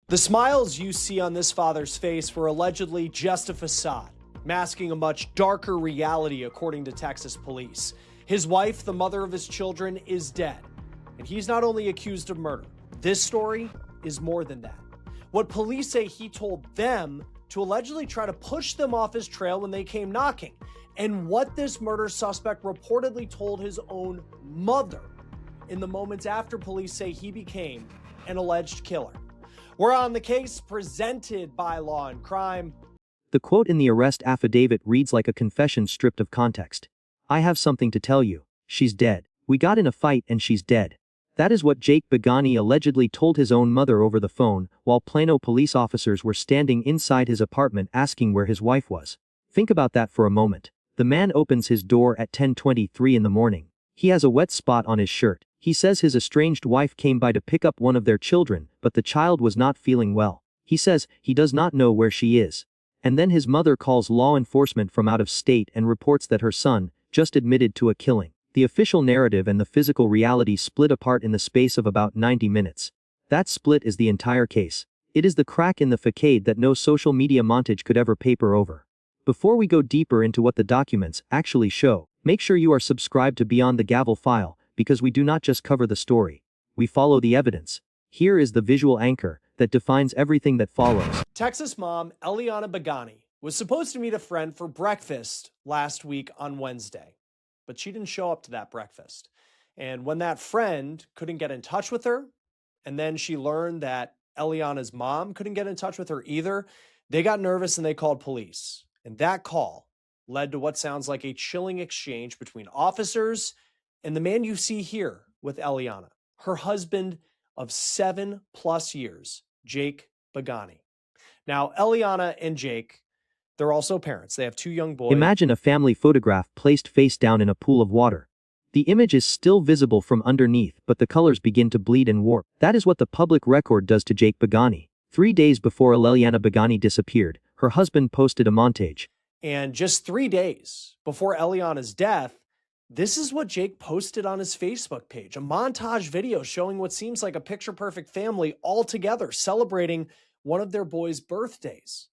The smiles you see on this father's face were allegedly just a facade, masking a much darker reality according to Texas police. His wife, the mother of his children, is dead, and he's not only accused of murder. This story is more than that. What police say he told them to allegedly try to push them off his trail when they came knocking, and what this murder suspect reportedly told his own mother in the moments after police say he became an alleged killer. We're on the case, presented by Law and Crime. The quote in the arrest affidavit reads like a confession stripped of context. "I have something to tell you. She's dead. We got in a fight and she's dead." That is what Jake Beagani allegedly told his own mother over the phone, while Plano police officers were standing inside his apartment asking where his wife was. Think about that for a moment. The man opens his door at 10:23 in the morning. He has a wet spot on his shirt. He says his estranged wife came by to pick up one of their children, but the child was not feeling well. He says he does not know where she is. And then his mother calls law enforcement from out of state and reports that her son just admitted to a killing. The official narrative and the physical reality split apart in the space of about 90 minutes. That split is the entire case. It is the crack in the facade that no social media montage could ever paper over. Before we go deeper into what the documents actually show, make sure you are subscribed to Beyond the Gavel file, because we do not just cover the story. We follow the evidence. Here is the visual anchor that defines everything that follows. Texas mom Elelliana Beagani was supposed to meet a friend for breakfast last week on Wednesday, but she didn't show up to that breakfast. And when that friend couldn't get in touch with her, and then she learned that Elelliana's mom couldn't get in touch with her either, they got nervous and they called police. And that call led to what sounds like a chilling exchange between officers and the man you see here with Elelliana, her husband of 7+ years, Jake Beagani. Now, Elelliana and Jake, they're also parents. They have 2 young boys. Imagine a family photograph placed face down in a pool of water. The image is still visible from underneath, but the colors begin to bleed and warp. That is what the public record does to Jake Beagani. 3 days before Elelliana Beagani disappeared, her husband posted a montage. And just 3 days before Elelliana's death, this is what Jake posted on his Facebook page, a montage video showing what seems like a picture-perfect family all together celebrating one of their boys' birthdays.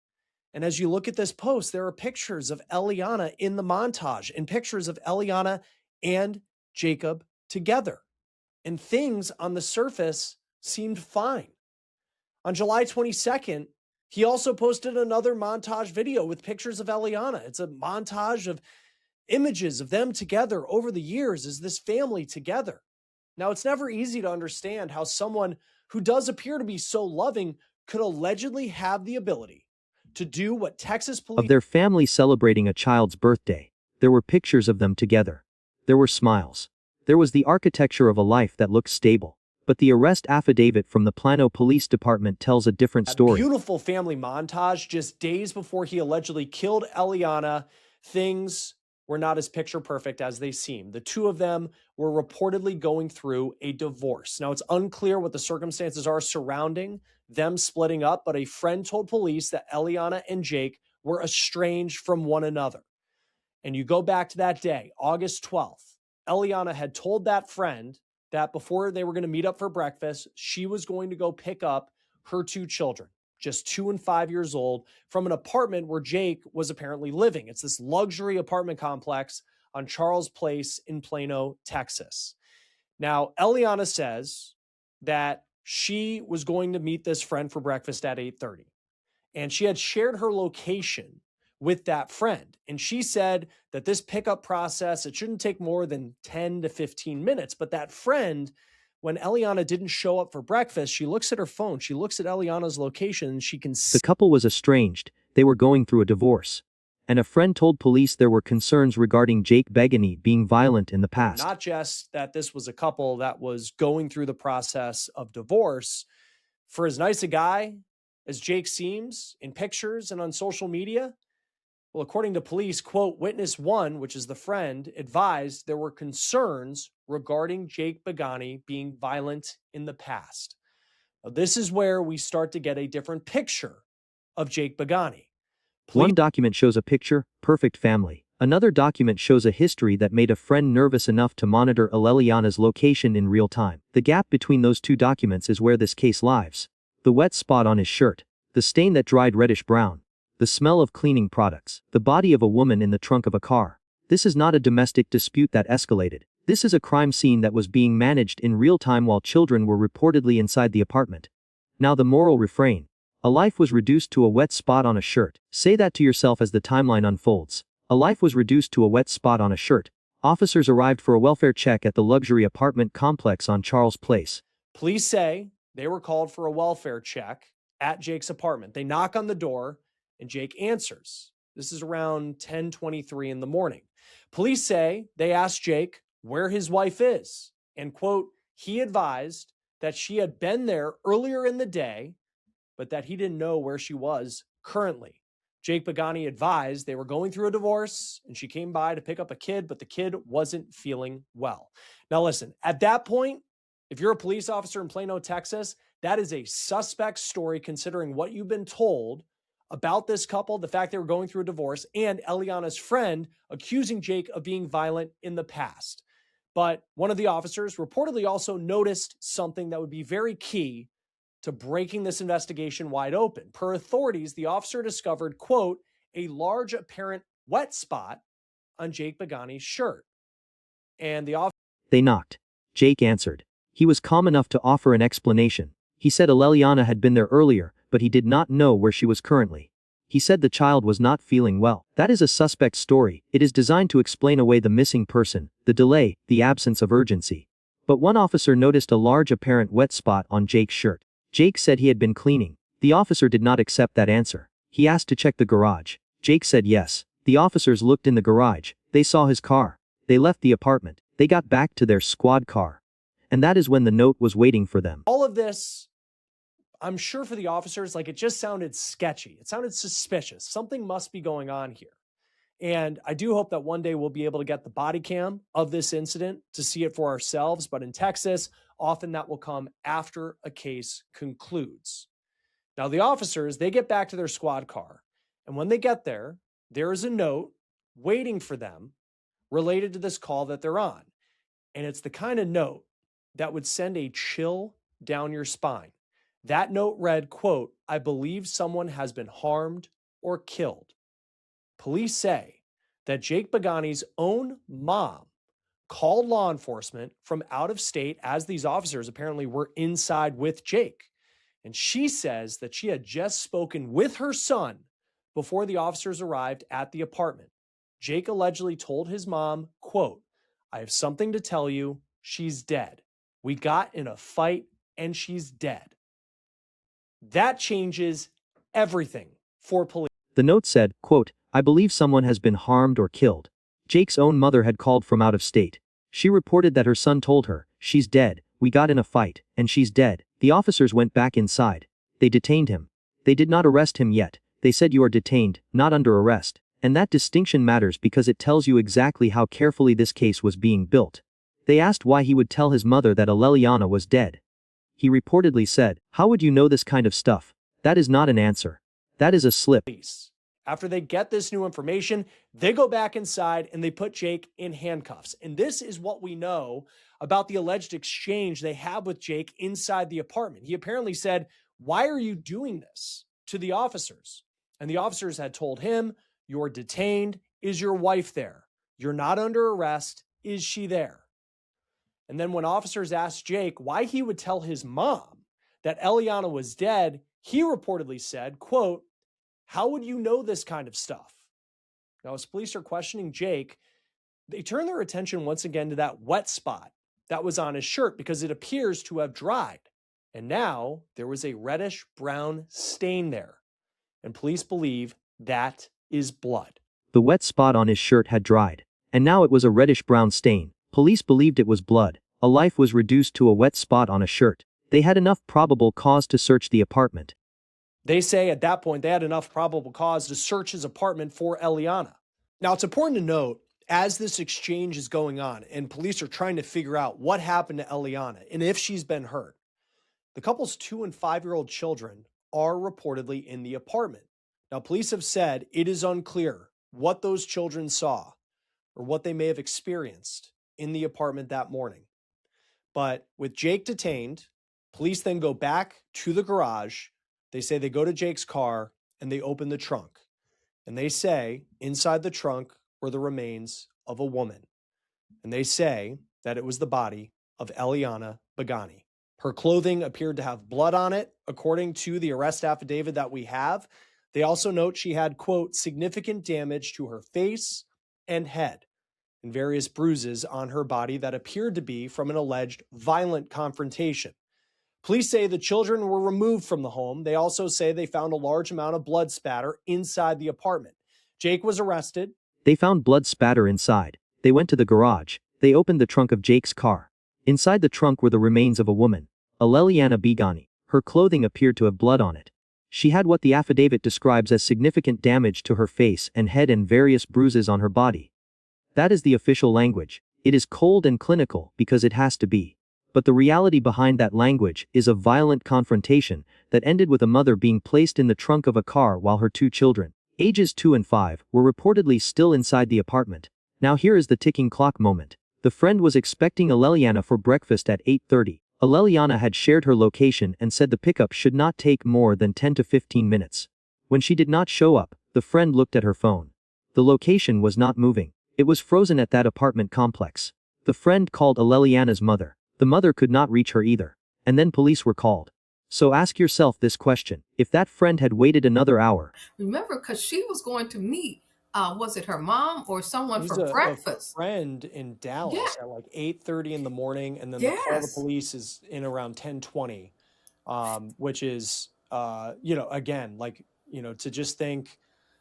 And as you look at this post, there are pictures of Elelliana in the montage and pictures of Elelliana and Jacob together. And things on the surface seemed fine. On July 22nd, he also posted another montage video with pictures of Elelliana. It's a montage of images of them together over the years as this family together. Now, it's never easy to understand how someone who does appear to be so loving could allegedly have the ability to do what Texas police... Of their family celebrating a child's birthday. There were pictures of them together. There were smiles. There was the architecture of a life that looked stable. But the arrest affidavit from the Plano Police Department tells a different story. A beautiful family montage just days before he allegedly killed Elelliana. Things were not as picture perfect as they seemed. The 2 of them were reportedly going through a divorce. Now, it's unclear what the circumstances are surrounding them splitting up, but a friend told police that Elelliana and Jake were estranged from one another. And you go back to that day, August 12th, Elelliana had told that friend that before they were going to meet up for breakfast, she was going to go pick up her 2 children, just 2 and 5 years old, from an apartment where Jake was apparently living. It's this luxury apartment complex on Charles Place in Plano, Texas. Now, Elelliana says that she was going to meet this friend for breakfast at 8:30, and she had shared her location with that friend. And she said that this pickup process, it shouldn't take more than 10 to 15 minutes. But that friend, when Elelliana didn't show up for breakfast, she looks at her phone, she looks at Elliana's location, and she can see... The couple was estranged. They were going through a divorce. And a friend told police there were concerns regarding Jake Beagani being violent in the past. Not just that this was a couple that was going through the process of divorce. For as nice a guy as Jake seems in pictures and on social media, well, according to police, quote, witness 1, which is the friend, advised there were concerns regarding Jake Beagani being violent in the past. Now, this is where we start to get a different picture of Jake Beagani. One document shows a picture, perfect family. Another document shows a history that made a friend nervous enough to monitor Elelliana's location in real time. The gap between those 2 documents is where this case lies. The wet spot on his shirt. The stain that dried reddish-brown. The smell of cleaning products. The body of a woman in the trunk of a car. This is not a domestic dispute that escalated. This is a crime scene that was being managed in real time while children were reportedly inside the apartment. Now the moral refrain. A life was reduced to a wet spot on a shirt. Say that to yourself as the timeline unfolds. A life was reduced to a wet spot on a shirt. Officers arrived for a welfare check at the luxury apartment complex on Charles Place. Police say they were called for a welfare check at Jake's apartment. They knock on the door and Jake answers. This is around 10:23 in the morning. Police say they asked Jake where his wife is, and quote, he advised that she had been there earlier in the day, but that he didn't know where she was currently. Jake Beagani advised they were going through a divorce and she came by to pick up a kid, but the kid wasn't feeling well. Now listen, at that point, if you're a police officer in Plano, Texas, that is a suspect story considering what you've been told about this couple, the fact they were going through a divorce, and Elelliana's friend accusing Jake of being violent in the past. But one of the officers reportedly also noticed something that would be very key to breaking this investigation wide open. Per authorities, the officer discovered, quote, a large apparent wet spot on Jake Beagani's shirt. And the officer... They knocked. Jake answered. He was calm enough to offer an explanation. He said Elelliana had been there earlier, but he did not know where she was currently. He said the child was not feeling well. That is a suspect story. It is designed to explain away the missing person, the delay, the absence of urgency. But one officer noticed a large apparent wet spot on Jake's shirt. Jake said he had been cleaning. The officer did not accept that answer. He asked to check the garage. Jake said yes. The officers looked in the garage. They saw his car. They left the apartment. They got back to their squad car. And that is when the note was waiting for them. All of this, I'm sure for the officers, like it just sounded sketchy. It sounded suspicious. Something must be going on here. And I do hope that one day we'll be able to get the body cam of this incident to see it for ourselves. But in Texas, often that will come after a case concludes. Now, the officers, they get back to their squad car. And when they get there, there is a note waiting for them related to this call that they're on. And it's the kind of note that would send a chill down your spine. That note read, quote, I believe someone has been harmed or killed. Police say that Jake Beagani's own mom called law enforcement from out of state as these officers apparently were inside with Jake. And she says that she had just spoken with her son before the officers arrived at the apartment. Jake allegedly told his mom, quote, I have something to tell you. She's dead. We got in a fight and she's dead. That changes everything for police. The note said, quote, I believe someone has been harmed or killed. Jake's own mother had called from out of state. She reported that her son told her, she's dead, we got in a fight, and she's dead. The officers went back inside. They detained him. They did not arrest him yet. They said you are detained, not under arrest. And that distinction matters because it tells you exactly how carefully this case was being built. They asked why he would tell his mother that Elelliana was dead. He reportedly said, how would you know this kind of stuff? That is not an answer. That is a slip. After they get this new information, they go back inside and they put Jake in handcuffs. And this is what we know about the alleged exchange they have with Jake inside the apartment. He apparently said, why are you doing this to the officers? And the officers had told him, you're detained. Is your wife there? You're not under arrest. Is she there? And then when officers asked Jake why he would tell his mom that Elelliana was dead, he reportedly said, quote, how would you know this kind of stuff? Now, as police are questioning Jake, they turn their attention once again to that wet spot that was on his shirt because it appears to have dried. And now there was a reddish-brown stain there. And police believe that is blood. The wet spot on his shirt had dried. And now it was a reddish-brown stain. Police believed it was blood. A life was reduced to a wet spot on a shirt. They had enough probable cause to search the apartment. They say at that point they had enough probable cause to search his apartment for Elelliana. Now, it's important to note, as this exchange is going on and police are trying to figure out what happened to Elelliana and if she's been hurt, the couple's 2- and 5-year-old children are reportedly in the apartment. Now, police have said it is unclear what those children saw or what they may have experienced in the apartment that morning. But with Jake detained, Police then go back to the garage. They say they go to Jake's car and they open the trunk. And they say inside the trunk were the remains of a woman. And they say that it was the body of Elelliana Beagani. Her clothing appeared to have blood on it, according to the arrest affidavit that we have. They also note she had, quote, significant damage to her face and head and various bruises on her body that appeared to be from an alleged violent confrontation. Police say the children were removed from the home. They also say they found a large amount of blood spatter inside the apartment. Jake was arrested. They found blood spatter inside. They went to the garage. They opened the trunk of Jake's car. Inside the trunk were the remains of a woman, Elelliana Beagani. Her clothing appeared to have blood on it. She had what the affidavit describes as significant damage to her face and head and various bruises on her body. That is the official language. It is cold and clinical because it has to be. But the reality behind that language is a violent confrontation that ended with a mother being placed in the trunk of a car while her two children, ages 2 and 5, were reportedly still inside the apartment. Now here is the ticking clock moment. The friend was expecting Elelliana for breakfast at 8:30. Elelliana had shared her location and said the pickup should not take more than 10 to 15 minutes. When she did not show up, the friend looked at her phone. The location was not moving. It was frozen at that apartment complex. The friend called Elelliana's mother. The mother could not reach her either. And then police were called. So ask yourself this question. If that friend had waited another hour. Remember, because she was going to meet, was it her mom or someone for breakfast? A friend in Dallas at like 8:30 in the morning. And then the call to police is in around 10:20, which is, again, like, to just think,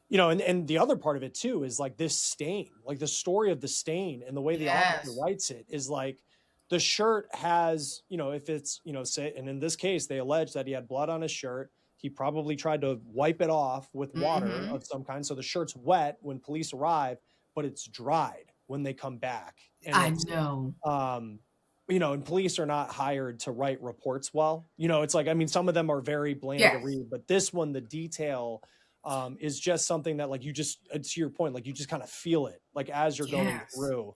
and the other part of it too is like this stain, like the story of the stain and the way the officer writes it is like, the shirt has, if it's, say, and in this case, they allege that he had blood on his shirt. He probably tried to wipe it off with water of some kind. So the shirt's wet when police arrive, but it's dried when they come back. And I know. And police are not hired to write reports well. It's like, I mean, some of them are very bland to read, but this one, the detail is just something that, like, you just, to your point, like, you just kind of feel it, like, as you're going through.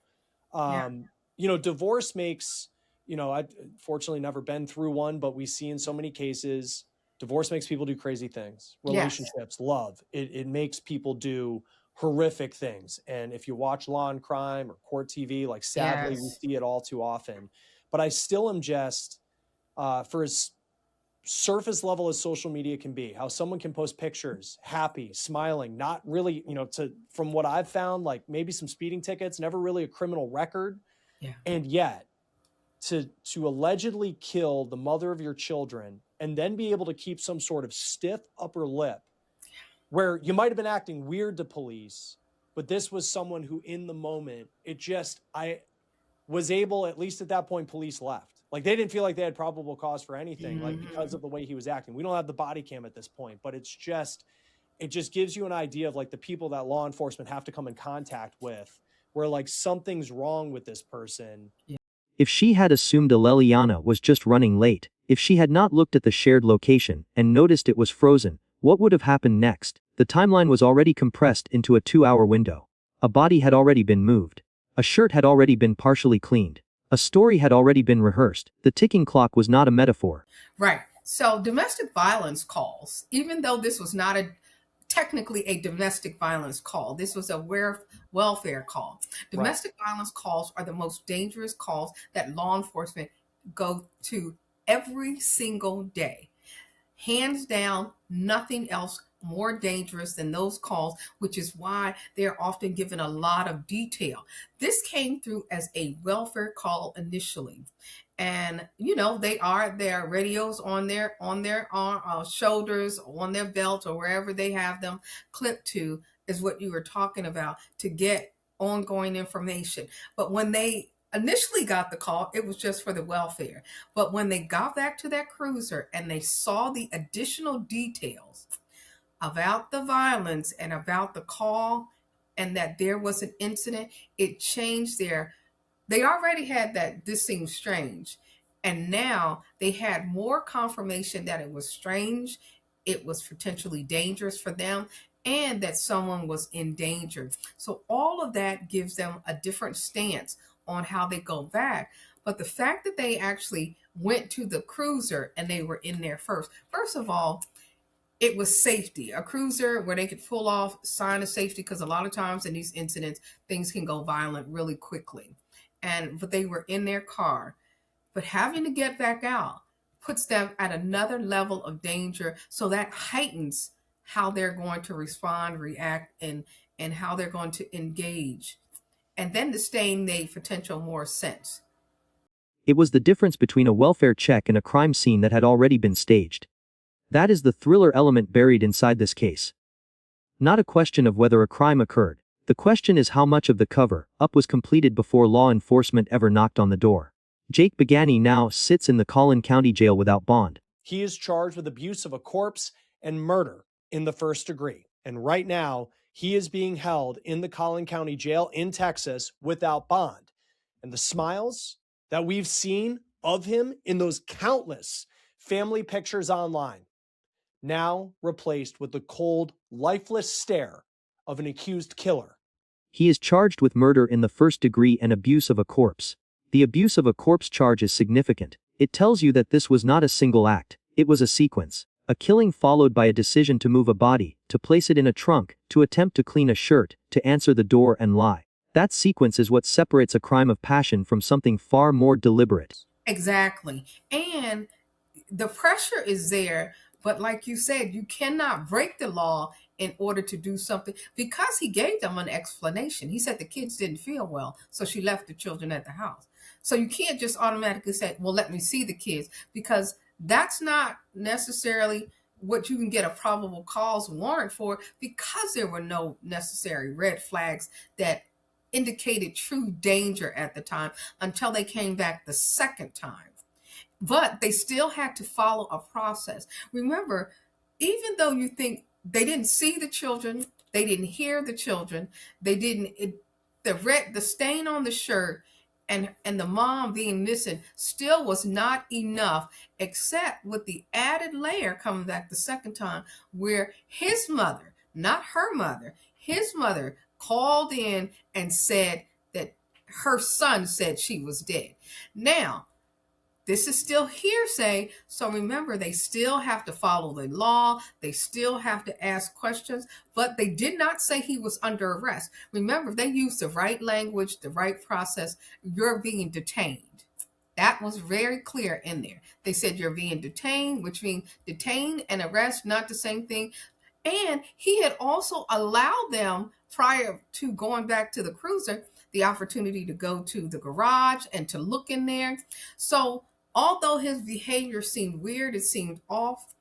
Divorce makes, I've fortunately never been through one, but we see in so many cases, divorce makes people do crazy things. Relationships, love, it makes people do horrific things. And if you watch Law and Crime or Court TV, like, sadly, we see it all too often. But I still am just, for as surface level as social media can be, how someone can post pictures, happy, smiling, not really, from what I've found, like maybe some speeding tickets, never really a criminal record. And yet to allegedly kill the mother of your children and then be able to keep some sort of stiff upper lip where you might have been acting weird to police, but this was someone who in the moment, I was able, at least at that point, police left. Like, they didn't feel like they had probable cause for anything, like, because of the way he was acting. We don't have the body cam at this point, but it just gives you an idea of, like, the people that law enforcement have to come in contact with, where, like, something's wrong with this person. If she had assumed Elelliana was just running late, if she had not looked at the shared location and noticed it was frozen, what would have happened next? The timeline was already compressed into a 2-hour window. A body had already been moved. A shirt had already been partially cleaned. A story had already been rehearsed. The ticking clock was not a metaphor. Right. So domestic violence calls, even though this was not technically a domestic violence call, this was a welfare call. Domestic violence calls are the most dangerous calls that law enforcement go to every single day. Hands down, nothing else more dangerous than those calls, which is why they're often given a lot of detail. This came through as a welfare call initially. And, they are their radios on their shoulders, on their belt, or wherever they have them clipped to, is what you were talking about, to get ongoing information. But when they initially got the call, it was just for the welfare. But when they got back to that cruiser and they saw the additional details about the violence and about the call and that there was an incident, it changed they already had that this seems strange. And now they had more confirmation that it was strange, it was potentially dangerous for them, and that someone was in danger. So all of that gives them a different stance on how they go back. But the fact that they actually went to the cruiser and they were in there first. First of all, it was safety. A cruiser where they could pull off, sign of safety, because a lot of times in these incidents, things can go violent really quickly. But they were in their car. But having to get back out puts them at another level of danger. So that heightens how they're going to respond, react, and how they're going to engage. And then the staying made potential more sense. It was the difference between a welfare check and a crime scene that had already been staged. That is the thriller element buried inside this case. Not a question of whether a crime occurred. The question is how much of the cover-up was completed before law enforcement ever knocked on the door. Jake Beagani now sits in the Collin County Jail without bond. He is charged with abuse of a corpse and murder in the first degree. And right now, he is being held in the Collin County Jail in Texas without bond. And the smiles that we've seen of him in those countless family pictures online, now replaced with the cold, lifeless stare of an accused killer. He is charged with murder in the first degree and abuse of a corpse. The abuse of a corpse charge is significant. It tells you that this was not a single act, it was a sequence. A killing followed by a decision to move a body, to place it in a trunk, to attempt to clean a shirt, to answer the door and lie. That sequence is what separates a crime of passion from something far more deliberate. Exactly. And the pressure is there, but like you said, you cannot break the law in order to do something, because he gave them an explanation. He said the kids didn't feel well, so she left the children at the house. So you can't just automatically say, well, let me see the kids, because that's not necessarily what you can get a probable cause warrant for, because there were no necessary red flags that indicated true danger at the time until they came back the second time. But they still had to follow a process. Remember, even though you think they didn't see the children, they didn't hear the children, the stain on the shirt and the mom being missing still was not enough, except with the added layer coming back the second time, where his mother, not her mother, his mother called in and said that her son said she was dead. Now, this is still hearsay, so remember, they still have to follow the law, they still have to ask questions, but they did not say he was under arrest. Remember, they used the right language, the right process. You're being detained. That was very clear in there. They said you're being detained, which means detained and arrest, not the same thing. And he had also allowed them, prior to going back to the cruiser, the opportunity to go to the garage and to look in there. So although his behavior seemed weird, it seemed off,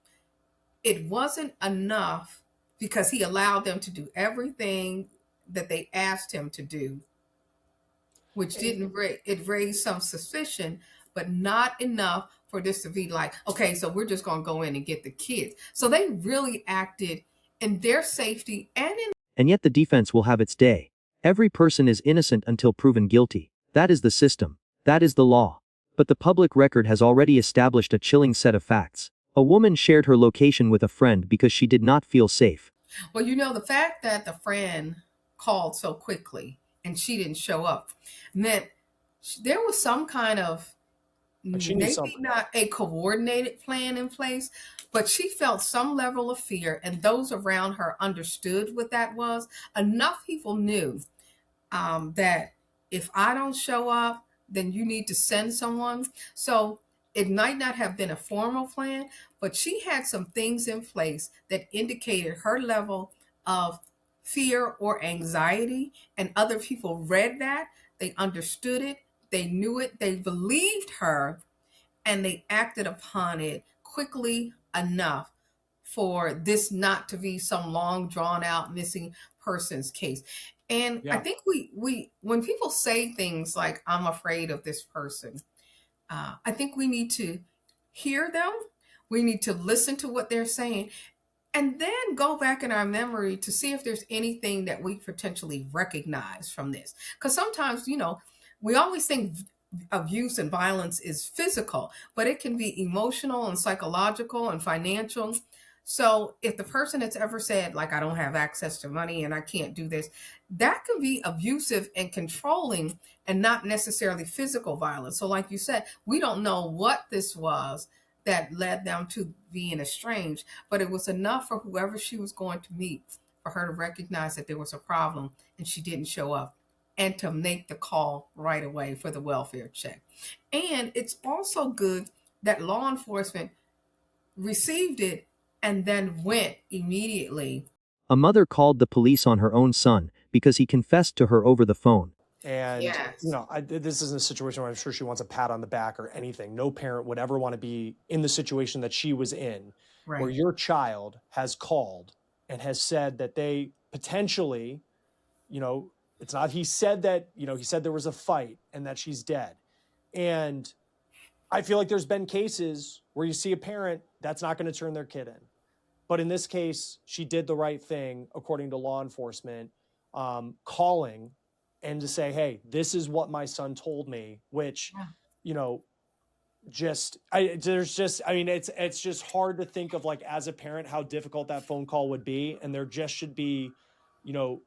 it wasn't enough, because he allowed them to do everything that they asked him to do, which it raised some suspicion, but not enough for this to be like, okay, so we're just going to go in and get the kids. So they really acted in their safety And yet the defense will have its day. Every person is innocent until proven guilty. That is the system. That is the law. But the public record has already established a chilling set of facts. A woman shared her location with a friend because she did not feel safe. Well, the fact that the friend called so quickly and she didn't show up meant there was some kind of, maybe not a coordinated plan in place, but she felt some level of fear, and those around her understood what that was. Enough people knew that if I don't show up, then you need to send someone. So it might not have been a formal plan, but she had some things in place that indicated her level of fear or anxiety, and other people read that, they understood it, they knew it, they believed her, and they acted upon it quickly enough for this not to be some long drawn out missing persons case. And I think we when people say things like, I'm afraid of this person, I think we need to hear them. We need to listen to what they're saying, and then go back in our memory to see if there's anything that we potentially recognize from this. Because sometimes, we always think abuse and violence is physical, but it can be emotional and psychological and financial. So if the person has ever said, like, I don't have access to money and I can't do this, that could be abusive and controlling and not necessarily physical violence. So, like you said, we don't know what this was that led them to being estranged, but it was enough for whoever she was going to meet for her to recognize that there was a problem and she didn't show up and to make the call right away for the welfare check. And it's also good that law enforcement received it and then went immediately. A mother called the police on her own son because he confessed to her over the phone. And, Yes. this isn't a situation where I'm sure she wants a pat on the back or anything. No parent would ever want to be in the situation that she was in, where Right. your child has called and has said that they potentially, it's not, he said that, he said there was a fight and that she's dead. And I feel like there's been cases where you see a parent that's not going to turn their kid in. But in this case, she did the right thing, according to law enforcement, calling and to say, hey, this is what my son told me, which, it's just hard to think of, like, as a parent, how difficult that phone call would be. And there just should be,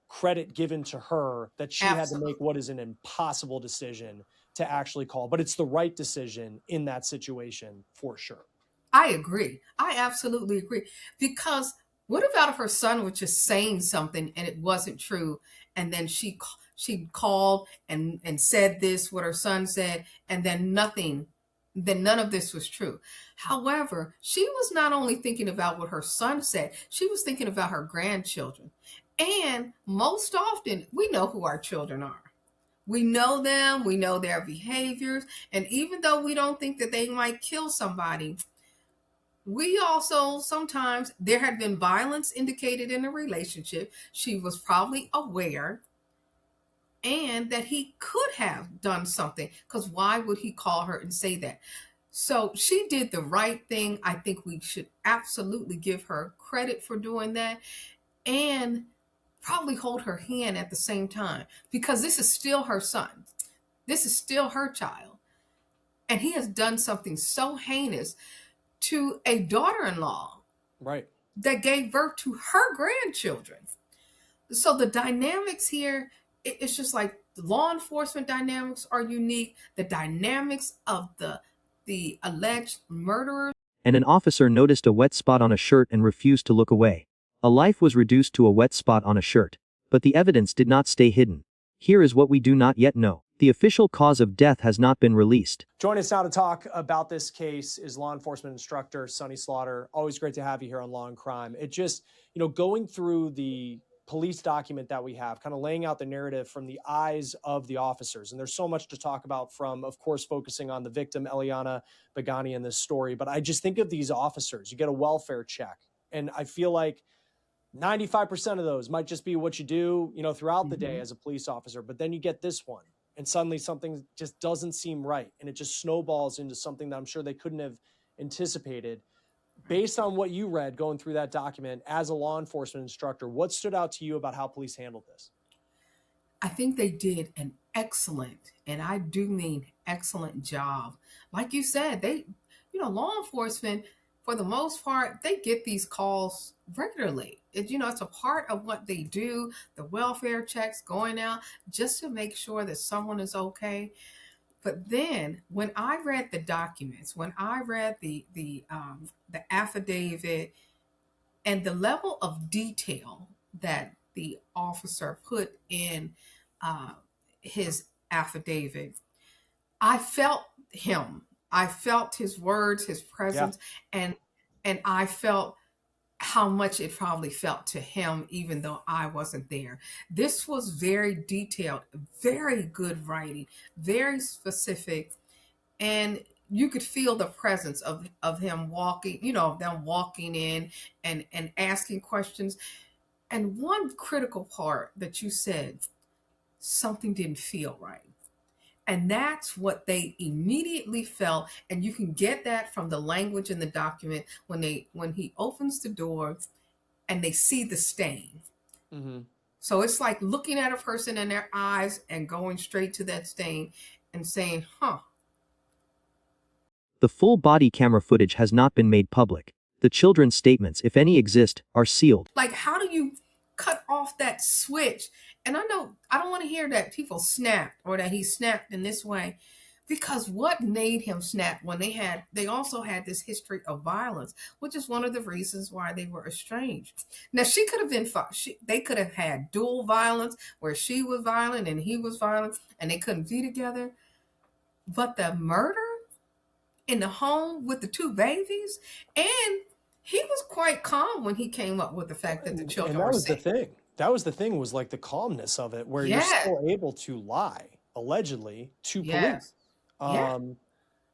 credit given to her that she had to make what is an impossible decision to actually call. But it's the right decision in that situation for sure. I agree. I absolutely agree. Because what about if her son was just saying something and it wasn't true, and then she called and said this, what her son said, and then none of this was true. However, she was not only thinking about what her son said, she was thinking about her grandchildren. And most often, we know who our children are. We know them, we know their behaviors, and even though we don't think that they might kill somebody, we also sometimes, there had been violence indicated in a relationship. She was probably aware, and that he could have done something, because why would he call her and say that? So she did the right thing. I think we should absolutely give her credit for doing that, and probably hold her hand at the same time, because this is still her son. This is still her child. And he has done something so heinous to a daughter-in-law, right, that gave birth to her grandchildren. So the dynamics here, it's just like the law enforcement dynamics are unique. The dynamics of the alleged murderer. And an officer noticed a wet spot on a shirt and refused to look away. A life was reduced to a wet spot on a shirt. But the evidence did not stay hidden. Here is what we do not yet know. The official cause of death has not been released. Joining us now to talk about this case is law enforcement instructor Sonny Slaughter. Always great to have you here on Law and Crime. It just, going through the police document that we have, kind of laying out the narrative from the eyes of the officers. And there's so much to talk about, from, of course, focusing on the victim, Elelliana Beagani, in this story. But I just think of these officers. You get a welfare check, and I feel like 95% of those might just be what you do, throughout the day as a police officer. But then you get this one, and suddenly something just doesn't seem right. And it just snowballs into something that I'm sure they couldn't have anticipated. Based on what you read going through that document as a law enforcement instructor, what stood out to you about how police handled this? I think they did an excellent, and I do mean excellent, job. Like you said, law enforcement, for the most part, they get these calls regularly. It's a part of what they do, the welfare checks, going out just to make sure that someone is okay. But then when I read the documents, when I read the affidavit, and the level of detail that the officer put in his affidavit, I felt him. I felt his words, his presence, and I felt how much it probably felt to him, even though I wasn't there. This was very detailed, very good writing, very specific, and you could feel the presence of him walking, them walking in and asking questions. And one critical part that you said, something didn't feel right. And that's what they immediately felt. And you can get that from the language in the document when he opens the door and they see the stain. Mm-hmm. So it's like looking at a person in their eyes and going straight to that stain and saying, huh. The full body camera footage has not been made public. The children's statements, if any exist, are sealed. Like, how do you cut off that switch? And I know I don't want to hear that people snapped or that he snapped in this way, because what made him snap when they also had this history of violence, which is one of the reasons why they were estranged. Now she could have been they could have had dual violence where she was violent and he was violent and they couldn't be together. But the murder in the home with the two babies, and he was quite calm when he came up with the fact that the children and that were was safe. the thing. That was the thing, was like the calmness of it, where you're Yeah. still able to lie, allegedly, to police. Yes. Yeah.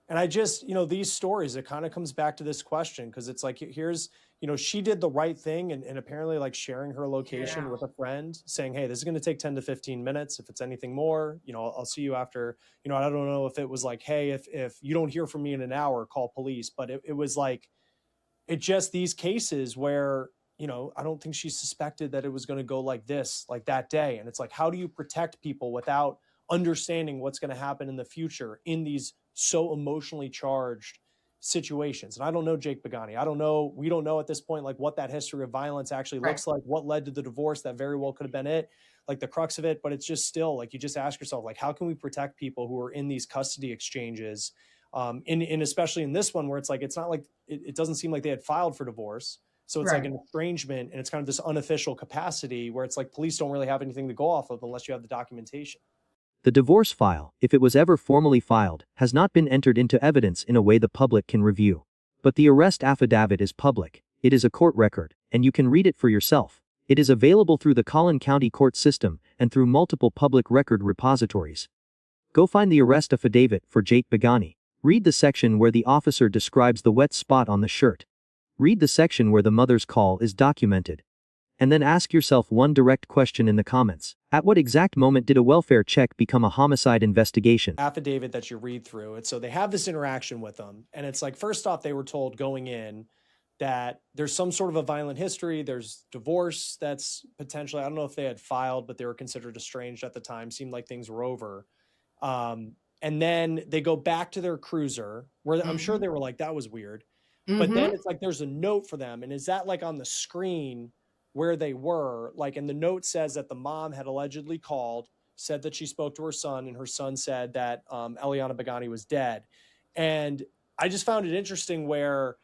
And I just, these stories, it kind of comes back to this question, because it's like, here's, she did the right thing, and apparently like sharing her location Yeah. with a friend, saying, hey, this is going to take 10 to 15 minutes. If it's anything more, I'll see you after. I don't know if it was like, hey, if you don't hear from me in an hour, call police. But it was like, it just, these cases where, I don't think she suspected that it was going to go like this, like that day. And it's like, how do you protect people without understanding what's going to happen in the future in these so emotionally charged situations? And I don't know Jake Beagani. We don't know at this point, like, what that history of violence actually Right. looks like, what led to the divorce. That very well could have been it, like the crux of it. But it's just still like, you just ask yourself, like, how can we protect people who are in these custody exchanges? In especially in this one, where it's like, it's not like, it doesn't seem like they had filed for divorce. So it's Right. like an estrangement, and it's kind of this unofficial capacity where it's like police don't really have anything to go off of unless you have the documentation. The divorce file, if it was ever formally filed, has not been entered into evidence in a way the public can review. But the arrest affidavit is public. It is a court record, and you can read it for yourself. It is available through the Collin County court system and through multiple public record repositories. Go find the arrest affidavit for Jake Beagani. Read the section where the officer describes the wet spot on the shirt. Read the section where the mother's call is documented. And then ask yourself one direct question in the comments. At what exact moment did a welfare check become a homicide investigation? Affidavit that you read through. And so they have this interaction with them. And it's like, first off, they were told going in that there's some sort of a violent history. There's divorce that's potentially, I don't know if they had filed, but they were considered estranged at the time. Seemed like things were over. And then they go back to their cruiser, where I'm sure they were like, that was weird. But then it's like, there's a note for them. And is that like on the screen where they were? Like, and the note says that the mom had allegedly called, said that she spoke to her son, and her son said that Elelliana Beagani was dead. And I just found it interesting where,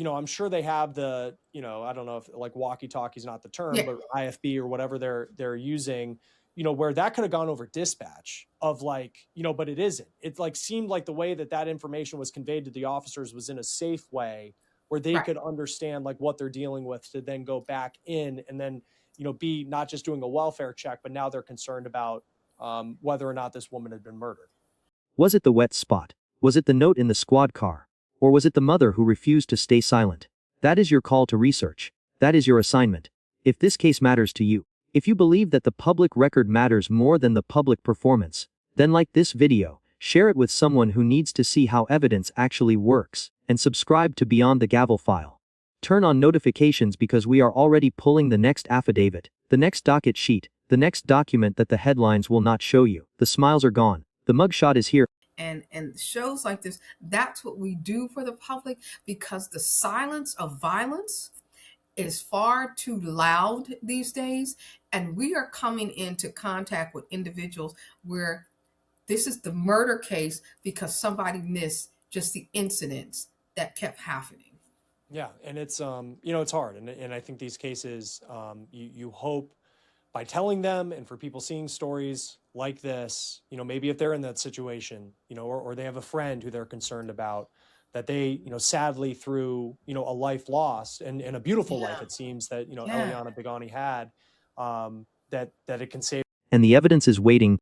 I'm sure they have the, I don't know if like walkie-talkie is not the term, but IFB or whatever they're using, where that could have gone over dispatch of like, but it isn't. It like seemed like the way that information was conveyed to the officers was in a safe way where they could understand like what they're dealing with, to then go back in and then, be not just doing a welfare check, but now they're concerned about whether or not this woman had been murdered. Was it the wet spot? Was it the note in the squad car? Or was it the mother who refused to stay silent? That is your call to research. That is your assignment. If this case matters to you, if you believe that the public record matters more than the public performance, then like this video, share it with someone who needs to see how evidence actually works, and subscribe to Beyond the Gavel file. Turn on notifications, because we are already pulling the next affidavit, the next docket sheet, the next document that the headlines will not show you. The smiles are gone. The mugshot is here. And shows like this, that's what we do for the public, because the silence of violence is far too loud these days. And we are coming into contact with individuals where this is the murder case because somebody missed just the incidents that kept happening. Yeah. And it's, it's hard. And I think these cases, you hope by telling them, and for people seeing stories like this, maybe if they're in that situation, or they have a friend who they're concerned about, that they, sadly through, a life lost and a beautiful life, it seems that, Elelliana Beagani had, that it can save. And the evidence is waiting.